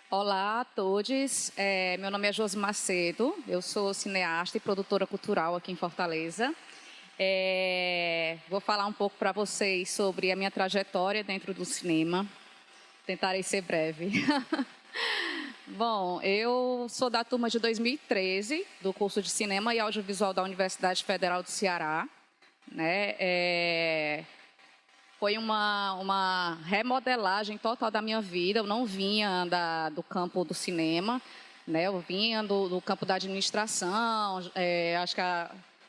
Olá a todos, meu nome é Josi Macedo, eu sou cineasta e produtora cultural aqui em Fortaleza. Vou falar um pouco para vocês sobre a minha trajetória dentro do cinema, tentarei ser breve. Bom, eu sou da turma de 2013, do curso de Cinema e Audiovisual da Universidade Federal do Ceará, né? Foi uma remodelagem total da minha vida. Eu não vinha do campo do cinema, né? Eu vinha do campo da administração. Acho que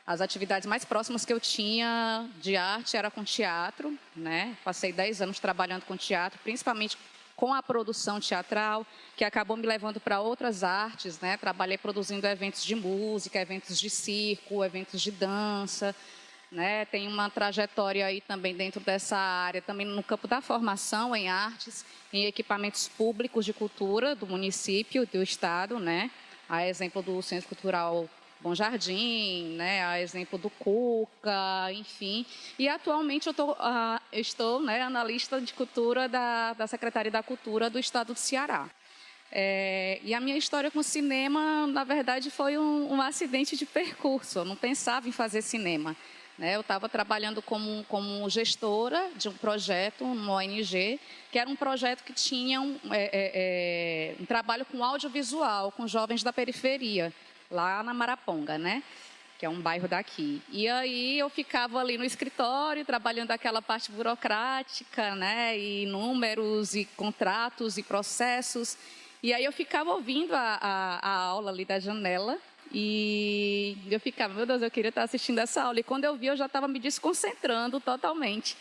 as atividades mais próximas que eu tinha de arte era com teatro, né? Passei 10 anos trabalhando com teatro, principalmente com a produção teatral, que acabou me levando para outras artes, né? Trabalhei produzindo eventos de música, eventos de circo, eventos de dança, né? Tem uma trajetória aí também dentro dessa área, também no campo da formação em artes, em equipamentos públicos de cultura do município, do estado, né? A exemplo do Centro Cultural Bom Jardim, né? A exemplo do Cuca, enfim. E atualmente eu estou, né, analista de cultura da Secretaria da Cultura do estado do Ceará. E a minha história com o cinema, na verdade, foi um acidente de percurso. Eu não pensava em fazer cinema, né? Eu estava trabalhando como gestora de um projeto, uma ONG, que era um projeto que tinha um trabalho com audiovisual, com jovens da periferia, lá na Maraponga, né? Que é um bairro daqui. E aí eu ficava ali no escritório, trabalhando aquela parte burocrática, né? E números, e contratos, e processos. E aí eu ficava ouvindo a aula ali da janela, e eu ficava, meu Deus, eu queria estar assistindo essa aula. E quando eu vi, eu já estava me desconcentrando totalmente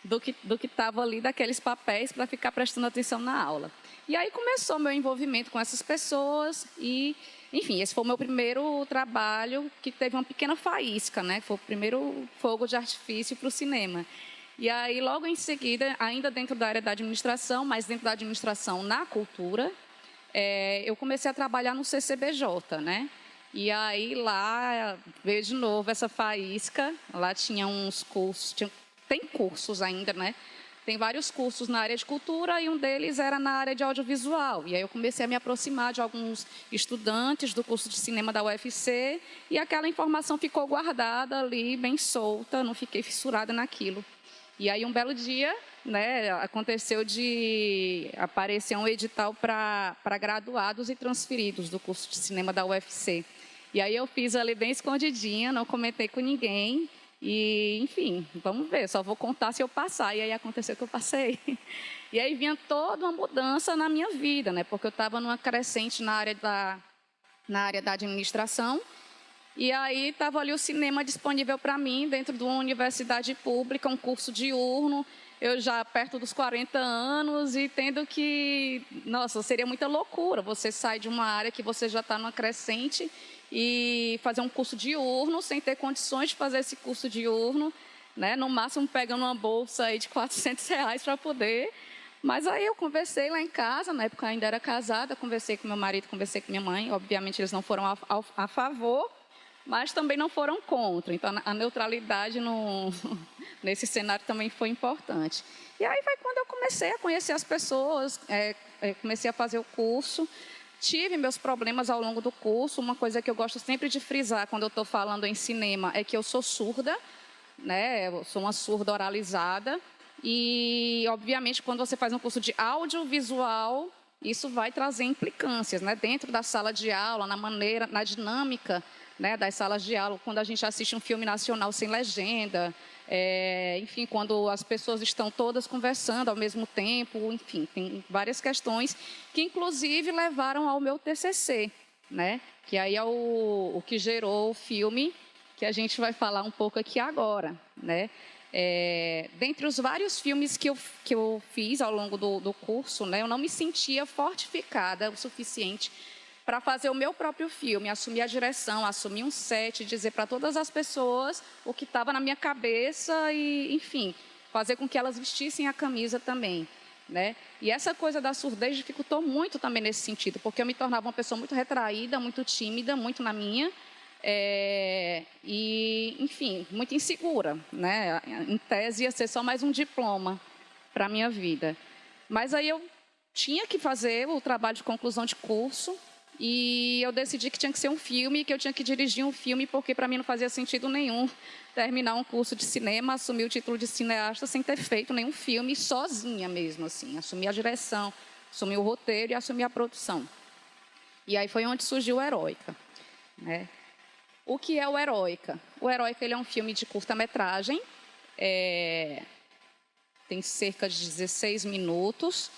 do que estava ali, daqueles papéis, para ficar prestando atenção na aula. E aí começou meu envolvimento com essas pessoas e, enfim, esse foi o meu primeiro trabalho que teve uma pequena faísca, né? Foi o primeiro fogo de artifício para o cinema. E aí, logo em seguida, ainda dentro da área da administração, mas dentro da administração na cultura, eu comecei a trabalhar no CCBJ, né? E aí lá veio de novo essa faísca. Lá tinha uns cursos, tem cursos ainda, né? Tem vários cursos na área de cultura e um deles era na área de audiovisual. E aí eu comecei a me aproximar de alguns estudantes do curso de cinema da UFC e aquela informação ficou guardada ali, bem solta, não fiquei fissurada naquilo. E aí um belo dia, né, aconteceu de aparecer um edital para graduados e transferidos do curso de cinema da UFC. E aí eu fiz ali bem escondidinha, não comentei com ninguém. E, enfim, vamos ver, só vou contar se eu passar. E aí aconteceu que eu passei. E aí vinha toda uma mudança na minha vida, né? Porque eu estava numa crescente na área da administração. E aí estava ali o cinema disponível para mim, dentro de uma universidade pública, um curso diurno. Eu já perto dos 40 anos e tendo que... Nossa, seria muita loucura. Você sai de uma área que você já está numa crescente e fazer um curso diurno, sem ter condições de fazer esse curso diurno, né? No máximo pegando uma bolsa aí de R$ 400 para poder. Mas aí eu conversei lá em casa, na época eu ainda era casada, conversei com meu marido, conversei com minha mãe. Obviamente eles não foram a favor, mas também não foram contra. Então a neutralidade nesse cenário também foi importante. E aí foi quando eu comecei a conhecer as pessoas, comecei a fazer o curso. Tive meus problemas ao longo do curso. Uma coisa que eu gosto sempre de frisar quando eu estou falando em cinema é que eu sou surda, né? Eu sou uma surda oralizada. E, obviamente, quando você faz um curso de audiovisual, isso vai trazer implicâncias, né? Dentro da sala de aula, na maneira, na dinâmica, né, das salas de aula, quando a gente assiste um filme nacional sem legenda, enfim, quando as pessoas estão todas conversando ao mesmo tempo, enfim, tem várias questões que, inclusive, levaram ao meu TCC, né, que aí é o que gerou o filme que a gente vai falar um pouco aqui agora, né. Dentre os vários filmes que eu fiz ao longo do curso, né, eu não me sentia fortificada o suficiente para fazer o meu próprio filme, assumir a direção, assumir um set, dizer para todas as pessoas o que estava na minha cabeça e, enfim, fazer com que elas vestissem a camisa também, né? E essa coisa da surdez dificultou muito também nesse sentido, porque eu me tornava uma pessoa muito retraída, muito tímida, muito na minha. E, enfim, muito insegura, né? Em tese ia ser só mais um diploma para a minha vida. Mas aí eu tinha que fazer o trabalho de conclusão de curso e eu decidi que tinha que ser um filme, que eu tinha que dirigir um filme, porque para mim não fazia sentido nenhum terminar um curso de cinema, assumir o título de cineasta sem ter feito nenhum filme sozinha mesmo, assim. Assumir a direção, assumir o roteiro e assumir a produção. E aí foi onde surgiu o Heróica, né? O que é o Heróica? O Heróica ele é um filme de curta-metragem, tem cerca de 16 minutos,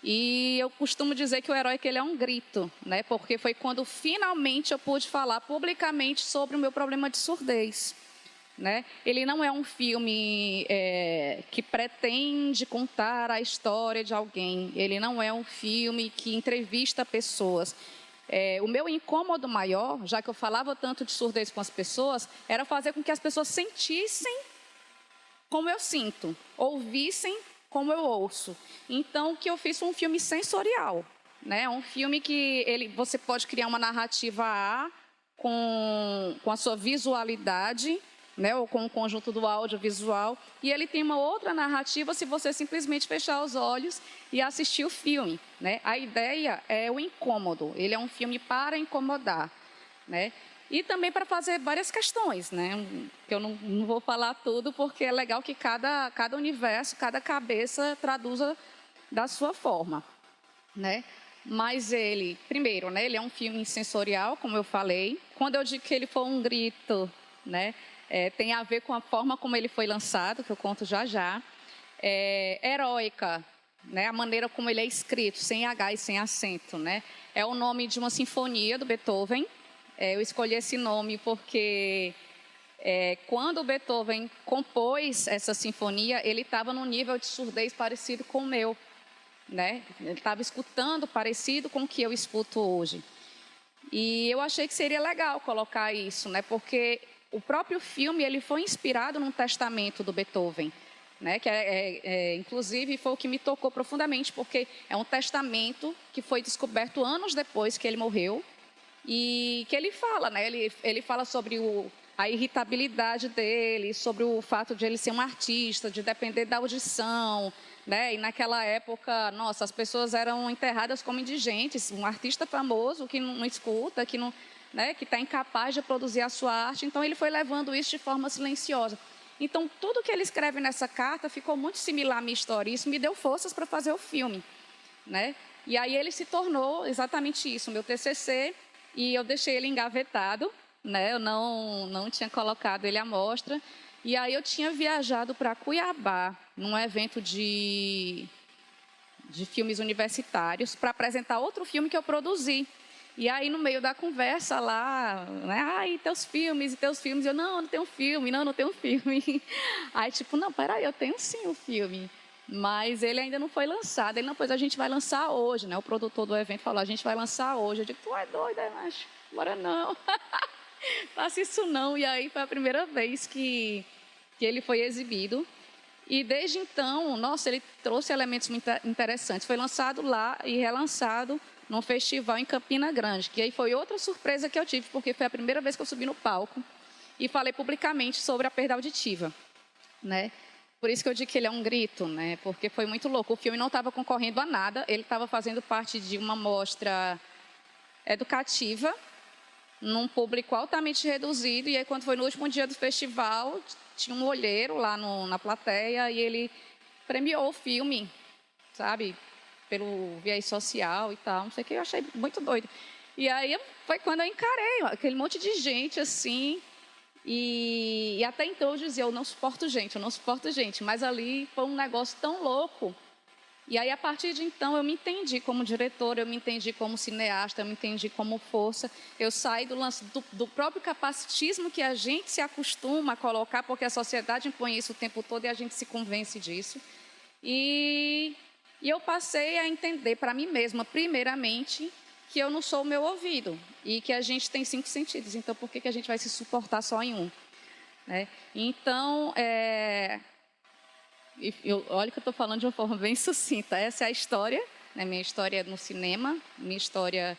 e eu costumo dizer que o Heróica ele é um grito, né? Porque foi quando finalmente eu pude falar publicamente sobre o meu problema de surdez. Né? Ele não é um filme que pretende contar a história de alguém, ele não é um filme que entrevista pessoas. O meu incômodo maior, já que eu falava tanto de surdez com as pessoas, era fazer com que as pessoas sentissem como eu sinto, ouvissem como eu ouço. Então, o que eu fiz foi um filme sensorial, né? Um filme que você pode criar uma narrativa A com a sua visualidade, né, ou com o conjunto do audiovisual, e ele tem uma outra narrativa se você simplesmente fechar os olhos e assistir o filme. Né? A ideia é o incômodo, ele é um filme para incomodar. Né? E também para fazer várias questões, né? Que eu não vou falar tudo, porque é legal que cada universo, cada cabeça traduza da sua forma. Né? Mas ele, primeiro, né, ele é um filme sensorial, como eu falei. Quando eu digo que ele foi um grito, né, tem a ver com a forma como ele foi lançado, que eu conto já já. Heróica, né, a maneira como ele é escrito, sem H e sem acento. Né, é o nome de uma sinfonia do Beethoven. Eu escolhi esse nome porque quando o Beethoven compôs essa sinfonia, ele estava num nível de surdez parecido com o meu. Né? Ele estava escutando parecido com o que eu escuto hoje. E eu achei que seria legal colocar isso, né? Porque o próprio filme ele foi inspirado num testamento do Beethoven, né? Que inclusive foi o que me tocou profundamente, porque é um testamento que foi descoberto anos depois que ele morreu e que ele fala, né? Ele fala sobre a irritabilidade dele, sobre o fato de ele ser um artista, de depender da audição, né? E naquela época, nossa, as pessoas eram enterradas como indigentes. Um artista famoso que não escuta, que não, né? Que está incapaz de produzir a sua arte. Então ele foi levando isso de forma silenciosa. Então tudo que ele escreve nessa carta ficou muito similar à minha história. E isso me deu forças para fazer o filme, né? E aí ele se tornou exatamente isso, o meu TCC, e eu deixei ele engavetado. Né? Eu não tinha colocado ele à mostra. E aí eu tinha viajado para Cuiabá, num evento de filmes universitários, para apresentar outro filme que eu produzi. E aí, no meio da conversa lá, né? Ai, teus filmes, eu, não tenho filme, não tenho filme. Aí, tipo, não, peraí, eu tenho sim o filme. Mas ele ainda não foi lançado. Ele, não, pois a gente vai lançar hoje, né? O produtor do evento falou, a gente vai lançar hoje. Eu digo, tu é doida, macho? Bora não. Faça isso não. E aí foi a primeira vez que ele foi exibido. E desde então, nossa, ele trouxe elementos muito interessantes. Foi lançado lá e relançado num festival em Campina Grande, que aí foi outra surpresa que eu tive, porque foi a primeira vez que eu subi no palco e falei publicamente sobre a perda auditiva, né? Por isso que eu digo que ele é um grito, né? Porque foi muito louco. O filme não estava concorrendo a nada, ele estava fazendo parte de uma mostra educativa, num público altamente reduzido, e aí quando foi no último dia do festival, tinha um olheiro lá na plateia e ele premiou o filme, sabe, pelo viés social e tal, não sei o que, eu achei muito doido. E aí foi quando eu encarei aquele monte de gente assim, e até então eu dizia, eu não suporto gente, mas ali foi um negócio tão louco. E aí, a partir de então, eu me entendi como diretora, eu me entendi como cineasta, eu me entendi como força. Eu saí do lance do próprio capacitismo que a gente se acostuma a colocar, porque a sociedade impõe isso o tempo todo e a gente se convence disso. E eu passei a entender para mim mesma, primeiramente, que eu não sou o meu ouvido e que a gente tem 5 sentidos. Então, por que a gente vai se suportar só em um? Né? Então, olha que eu estou falando de uma forma bem sucinta. Essa é a história, né? Minha história no cinema, minha história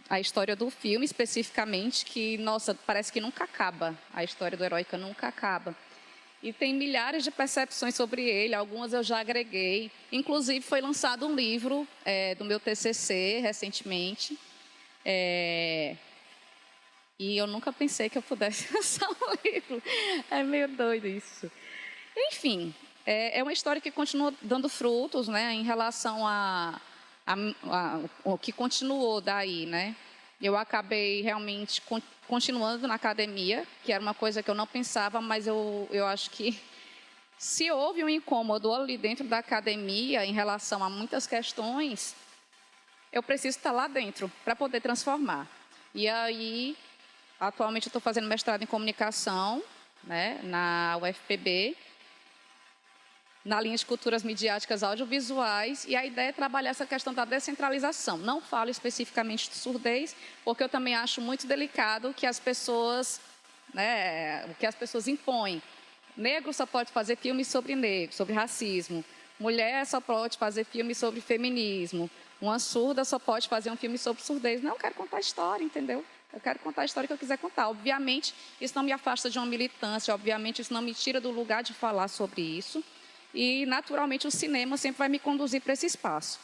a história do filme, especificamente, que, nossa, parece que nunca acaba. A história do Heróica nunca acaba. E tem milhares de percepções sobre ele, algumas eu já agreguei. Inclusive, foi lançado um livro do meu TCC, recentemente. E eu nunca pensei que eu pudesse lançar um livro. É meio doido isso. Enfim, é uma história que continua dando frutos, né, em relação o que continuou daí, né? Eu acabei realmente continuando na academia, que era uma coisa que eu não pensava, mas eu acho que se houve um incômodo ali dentro da academia em relação a muitas questões, eu preciso estar lá dentro para poder transformar. E aí, atualmente eu estou fazendo mestrado em comunicação, né, na UFPB, na linha de culturas midiáticas audiovisuais, e a ideia é trabalhar essa questão da descentralização. Não falo especificamente de surdez, porque eu também acho muito delicado que as pessoas, né, o que as pessoas impõem. Negro só pode fazer filmes sobre negro, sobre racismo. Mulher só pode fazer filmes sobre feminismo. Uma surda só pode fazer um filme sobre surdez. Não, eu quero contar a história, entendeu? Eu quero contar a história que eu quiser contar. Obviamente, isso não me afasta de uma militância, obviamente, isso não me tira do lugar de falar sobre isso. E, naturalmente, o cinema sempre vai me conduzir para esse espaço.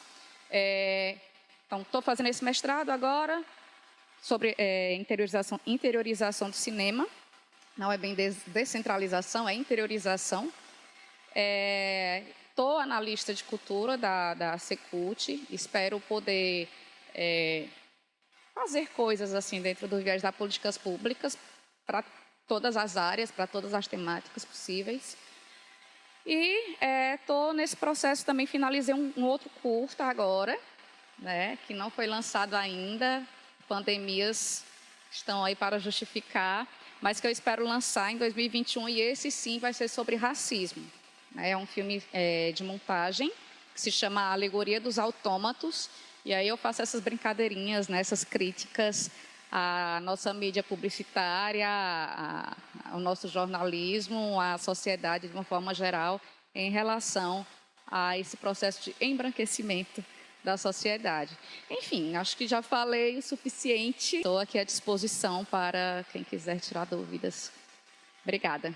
Então, estou fazendo esse mestrado agora sobre interiorização do cinema. Não é bem descentralização, é interiorização. Estou analista de cultura da Secult. Espero poder fazer coisas assim dentro do viés das políticas públicas para todas as áreas, para todas as temáticas possíveis. E estou nesse processo também, finalizei um outro curta agora, né, que não foi lançado ainda, pandemias estão aí para justificar, mas que eu espero lançar em 2021, e esse sim vai ser sobre racismo. É um filme de montagem que se chama A Alegoria dos Autômatos, e aí eu faço essas brincadeirinhas, né, essas críticas à nossa mídia publicitária, ao nosso jornalismo, à sociedade de uma forma geral, em relação a esse processo de embranquecimento da sociedade. Enfim, acho que já falei o suficiente. Estou aqui à disposição para quem quiser tirar dúvidas. Obrigada.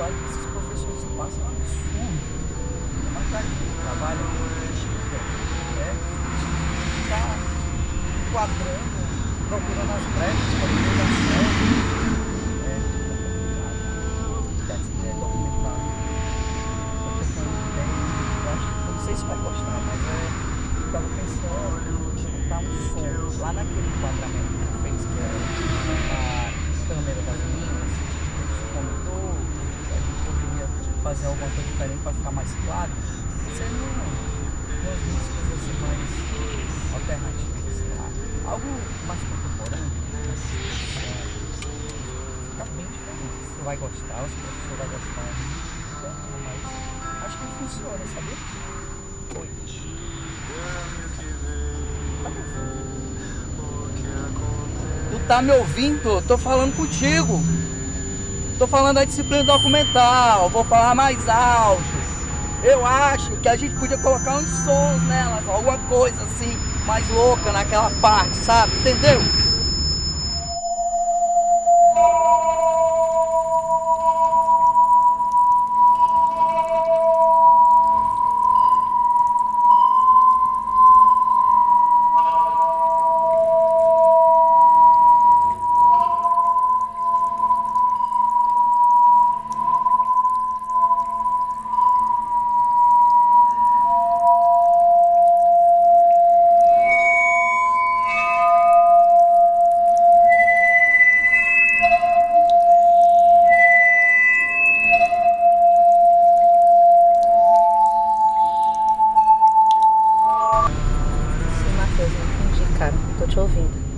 Esses professores passam um absurdo. Uma carga de trabalho está enquadrando, procurando as brechas para poder dar certo. Quer ser documentado. Eu acho que não sei se vai gostar, mas eu estava pensando em botar um som lá naquele enquadramento que ele fez, que era a câmera das meninas. Comentou, a gente poderia fazer alguma coisa diferente para ficar mais claro. Seria umas músicas assim mais alternativas, sei lá. Algo mais contemporâneo, fica bem diferente. Você vai gostar, o professor vai gostar. Mas acho que funciona, sabia? Oi. Tu tá me ouvindo? Tô falando contigo. Tô falando da disciplina documental, vou falar mais alto. Eu acho que a gente podia colocar uns sons nelas, alguma coisa assim, mais louca naquela parte, sabe? Entendeu? Sim, Matheus, eu entendi, cara. Tô te ouvindo.